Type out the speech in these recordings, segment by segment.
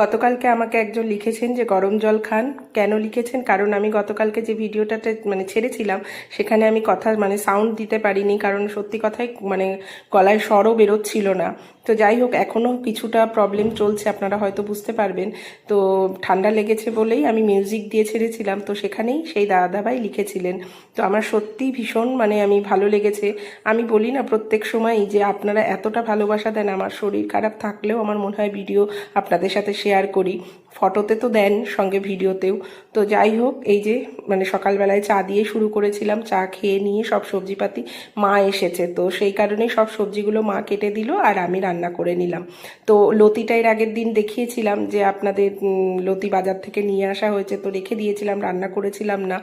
গতকালকে আমাকে একজন লিখেছেন যে গরম জল খান। কেন লিখেছেন? কারণ আমি গতকালকে যে ভিডিওটাতে ছেড়েছিলাম সেখানে আমি কথা সাউন্ড দিতে পারিনি, কারণ সত্যি কথাই গলায় স্বরও বেরোচ্ছিল না। তো যাই হোক, এখনও কিছুটা প্রবলেম চলছে, আপনারা হয়তো বুঝতে পারবেন। তো ঠান্ডা লেগেছে বলেই আমি মিউজিক দিয়ে ছেড়েছিলাম, তো সেখানেই সেই দাদাভাই লিখেছিলেন। তো আমার সত্যি ভীষণ আমি ভালো লেগেছে। আমি বলি না প্রত্যেক সময় যে আপনারা এতটা ভালোবাসা দেন, আমার শরীর খারাপ থাকলেও আমার মনে হয় ভিডিও আপনাদের সাথে শেয়ার করি। ফটোতে তো দেন, সঙ্গে ভিডিওতেও। তো যাই হোক, এই যে সকালবেলায় চা দিয়ে শুরু করেছিলাম, চা খেয়ে নিয়ে সব সবজিপাতি মা এসেছে, তো সেই কারণেই সব সবজিগুলো মা কেটে দিল আর আমি রান্না করে নিলাম। তো লতিটা এর আগের দিন দেখিয়েছিলাম যে আপনাদের লতি বাজার থেকে নিয়ে আসা হয়েছে, তো রেখে দিয়েছিলাম, রান্না করেছিলাম না।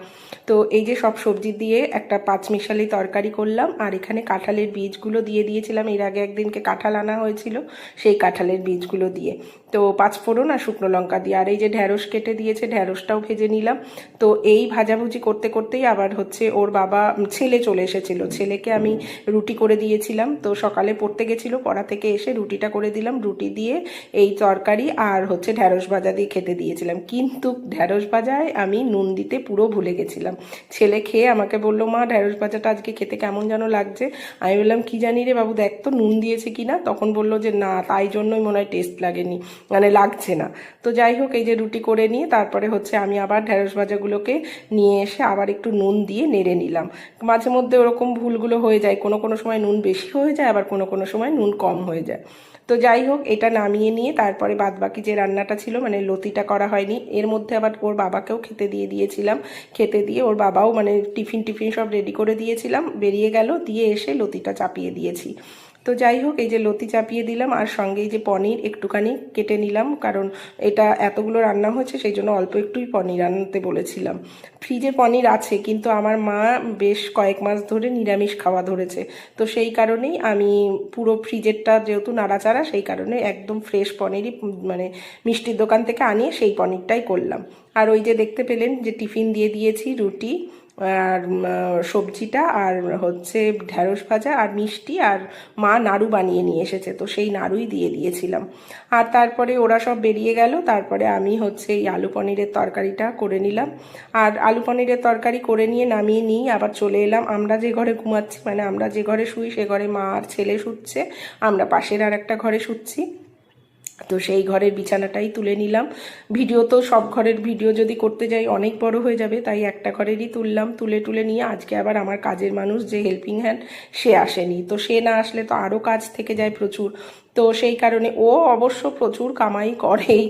তো এই যে সব সবজি দিয়ে একটা পাঁচমিশালি তরকারি করলাম, আর এখানে কাঁঠালের বীজগুলো দিয়ে দিয়েছিলাম। এর আগে একদিনকে কাঁঠাল আনা হয়েছিল, সেই কাঁঠালের বীজগুলো দিয়ে, তো পাঁচফোড়ন আর শুকনো লঙ্কা দিয়ে। আর এই যে ঢ্যাঁড়স কেটে দিয়েছে, ঢ্যাঁড়সটাও ভেজে নিলাম। তো এই ভাজাভুজি করতে করতেই আবার ওর বাবা ছেলে চলে এসেছিল। ছেলেকে আমি রুটি করে দিয়েছিলাম, তো সকালে পড়তে গেছিলো, পড়া থেকে এসে রুটিটা করে দিলাম। রুটি দিয়ে এই তরকারি আর ঢ্যাঁড়স ভাজা দিয়ে খেতে দিয়েছিলাম, কিন্তু ঢ্যাঁড়স ভাজায় আমি নুন দিতে পুরো ভুলে গেছিলাম। ছেলে খেয়ে আমাকে বললো, মা ঢ্যাঁড়স ভাজাটা আজকে খেতে কেমন যেন লাগছে। আমি বললাম, কি জানি রে বাবু, দেখ তো নুন দিয়েছে কিনা। তখন বললো যে না, তাই জন্যই মনে হয় টেস্ট লাগেনি, লাগছে না। তো যাই হোক, এই যে রুটি করে নিয়ে তারপরে আমি আবার ঢ্যাঁড়স ভাজাগুলোকে নিয়ে এসে আবার একটু নুন দিয়ে নেড়ে নিলাম। মাঝে মধ্যে ওরকম ভুলগুলো হয়ে যায়, কোনো কোনো সময় নুন বেশি হয়ে যায়, আবার কোনো কোনো সময় নুন কম হয়ে যায়। তো যাই হোক, এটা নামিয়ে নিয়ে তারপরে বাদবাকি যে রান্নাটা ছিল, লতিটা করা হয়নি, এর মধ্যে আবার ওর বাবাকেও খেতে দিয়ে দিয়েছিলাম। খেতে দিয়ে ওর বাবাও টিফিন টিফিন সব রেডি করে দিয়েছিলাম, বেরিয়ে গেল, দিয়ে এসে লতিটা চাপিয়ে দিয়েছি। তো যাই হোক, এই যে লতি চাপিয়ে দিলাম, আর সঙ্গে এই যে পনির একটুখানি কেটে নিলাম, কারণ এটা এতগুলো রান্না হয়েছে, সেই জন্য অল্প একটুই পনির আনতে বলেছিলাম। ফ্রিজে পনির আছে, কিন্তু আমার মা বেশ কয়েক মাস ধরে নিরামিষ খাওয়া ধরেছে, তো সেই কারণেই আমি পুরো ফ্রিজেরটা যেহেতু নাড়াচাড়া, সেই কারণে একদম ফ্রেশ পনিরই মিষ্টির দোকান থেকে আনিয়ে সেই পনিরটাই করলাম। আর ওই যে দেখতে পেলেন যে টিফিন দিয়ে দিয়েছি, রুটি আর সবজিটা, আর ঢ্যাঁড়স ভাজা আর মিষ্টি, আর মা নাড়ু বানিয়ে নিয়ে এসেছে, তো সেই নাড়ুই দিয়ে দিয়েছিলাম। আর তারপরে ওরা সব বেরিয়ে গেল, তারপরে আমি এই আলু পনিরের তরকারিটা করে নিলাম। আর আলু পনিরের তরকারি করে নিয়ে নামিয়ে নিই, আবার চলে এলাম আমরা যে ঘরে ঘুমাচ্ছি, আমরা যে ঘরে শুই, সে ঘরে মা আর ছেলে শুচ্ছে, আমরা পাশের আর একটা ঘরে শুচ্ছি। তো সেই ঘরের বিছানাটাই তুলে নিলাম। ভিডিও তো সব ঘরের ভিডিও যদি করতে যাই অনেক বড় হয়ে যাবে, তাই একটা ঘরেরই তুললাম। তুলে নিয়ে আজকে আবার আমার কাজের মানুষ যে হেল্পিং হ্যান্ড, সে আসেনি। তো সে না আসলে তো আরও কাজ থেকে যায় প্রচুর, তো সেই কারণে ও অবশ্য প্রচুর কামাই করেই।